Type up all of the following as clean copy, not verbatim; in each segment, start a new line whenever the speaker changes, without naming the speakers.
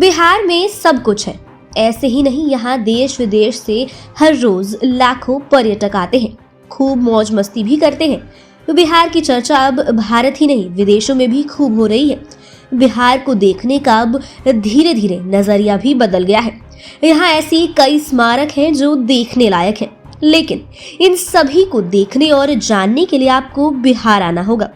बिहार में सब कुछ है। ऐसे ही नहीं, यहाँ देश विदेश से हर रोज लाखों पर्यटक आते हैं, खूब मौज मस्ती भी करते हैं। तो बिहार की चर्चा अब भारत ही नहीं विदेशों में भी खूब हो रही है। बिहार को देखने का अब धीरे धीरे नजरिया भी बदल गया है। यहाँ ऐसी कई स्मारक हैं जो देखने लायक हैं, लेकिन इन सभी को देखने और जानने के लिए आपको बिहार आना होगा।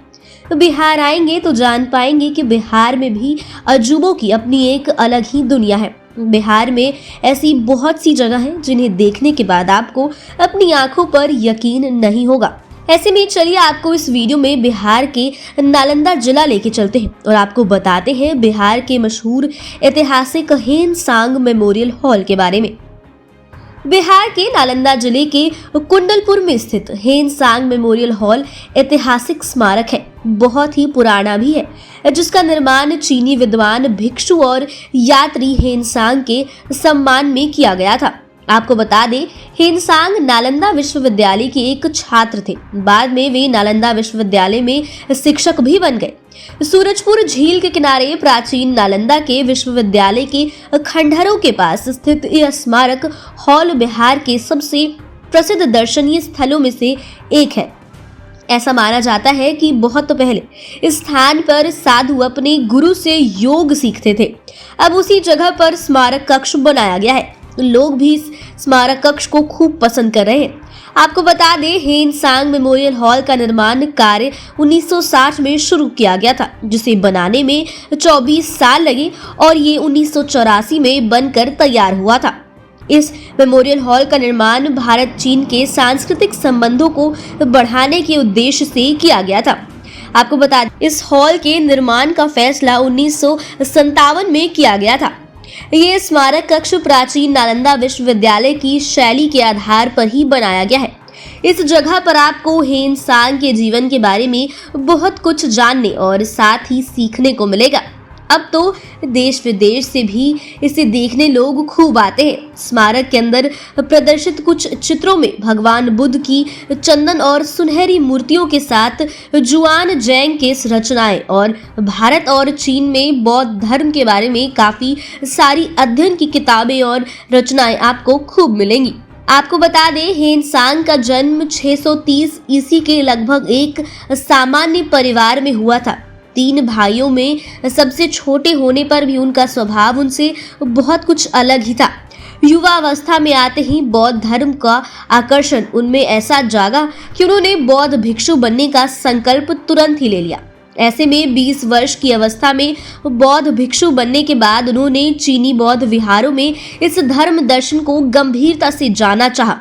बिहार आएंगे तो जान पाएंगे कि बिहार में भी अजूबों की अपनी एक अलग ही दुनिया है। बिहार में ऐसी बहुत सी जगह हैं जिन्हें देखने के बाद आपको अपनी आंखों पर यकीन नहीं होगा। ऐसे में चलिए आपको इस वीडियो में बिहार के नालंदा जिला लेके चलते हैं और आपको बताते हैं बिहार के मशहूर ऐतिहासिक हेनसांग मेमोरियल हॉल के बारे में। बिहार के नालंदा जिले के कुंडलपुर में स्थित हेनसांग मेमोरियल हॉल ऐतिहासिक स्मारक है, बहुत ही पुराना भी है, जिसका निर्माण चीनी विद्वान भिक्षु और यात्री हेनसांग के सम्मान में किया गया था। आपको बता दें, हेनसांग नालंदा विश्वविद्यालय के एक छात्र थे। बाद में वे नालंदा विश्वविद्यालय में शिक्षक भी बन गए। सूरजपुर झील के किनारे प्राचीन नालंदा के विश्वविद्यालय के खंडहरों के पास स्थित यह स्मारक हॉल बिहार के सबसे प्रसिद्ध दर्शनीय स्थलों में से एक है। ऐसा माना जाता है कि बहुत पहले इस स्थान पर साधु अपने गुरु से योग सीखते थे। अब उसी जगह पर स्मारक कक्ष बनाया गया है। लोग भी इस स्मारक कक्ष को खूब पसंद कर रहे हैं। आपको बता दें, हेनसांग मेमोरियल हॉल का निर्माण कार्य 1960 में शुरू किया गया था, जिसे बनाने में 24 साल लगे और ये 1984 में बनकर तैयार हुआ था। इस मेमोरियल हॉल का निर्माण भारत चीन के सांस्कृतिक संबंधों को बढ़ाने के उद्देश्य से किया गया था। आपको बता दें, इस हॉल के निर्माण का फैसला 1957 में किया गया था। ये स्मारक कक्ष प्राचीन नालंदा विश्वविद्यालय की शैली के आधार पर ही बनाया गया है। इस जगह पर आपको हेनसांग के जीवन के बारे में बहुत कुछ जानने और साथ ही सीखने को मिलेगा। अब तो देश विदेश से भी इसे देखने लोग खूब आते हैं। स्मारक के अंदर प्रदर्शित कुछ चित्रों में भगवान बुद्ध की चंदन और सुनहरी मूर्तियों के साथ जुआन जैंग के रचनाएं और भारत और चीन में बौद्ध धर्म के बारे में काफी सारी अध्ययन की किताबें और रचनाएं आपको खूब मिलेंगी। आपको बता दें, हेनसांग का जन्म 630 ईस्वी के लगभग एक सामान्य परिवार में हुआ था। 3 भाइयों में सबसे छोटे होने पर भी उनका स्वभाव उनसे बहुत कुछ अलग ही था। युवा अवस्था में आते ही बौद्ध धर्म का आकर्षण उनमें ऐसा जागा कि उन्होंने बौद्ध भिक्षु बनने का संकल्प तुरंत ही ले लिया। ऐसे में 20 वर्ष की अवस्था में बौद्ध भिक्षु बनने के बाद उन्होंने चीनी बौद्ध विहारों में इस धर्म दर्शन को गंभीरता से जाना चाहा,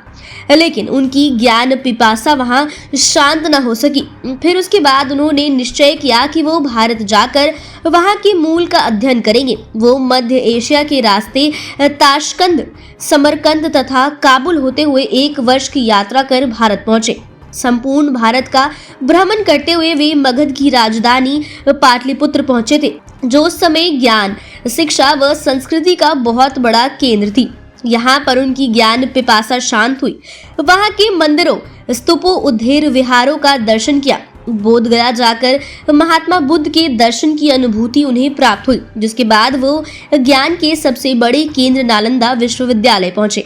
लेकिन उनकी ज्ञान पिपासा वहां शांत न हो सकी। फिर उसके बाद उन्होंने निश्चय किया कि वो भारत जाकर वहां के मूल का अध्ययन करेंगे। वो मध्य एशिया के रास्ते ताशकंद, समरकंद तथा काबुल होते हुए 1 वर्ष की यात्रा कर भारत पहुंचे। संपूर्ण भारत का भ्रमण करते हुए वे मगध की राजधानी पाटलिपुत्र पहुंचे थे, जो उस समय ज्ञान, शिक्षा व संस्कृति का बहुत बड़ा केंद्र थी। यहाँ पर उनकी ज्ञान पिपासा शांत हुई। वहाँ के मंदिरों, स्तूपों, उद्देर विहारों का दर्शन किया। बोध गया जाकर महात्मा बुद्ध के दर्शन की अनुभूति उन्हें प्राप्त हुई, जिसके बाद वो ज्ञान के सबसे बड़े केंद्र नालंदा विश्वविद्यालय पहुंचे।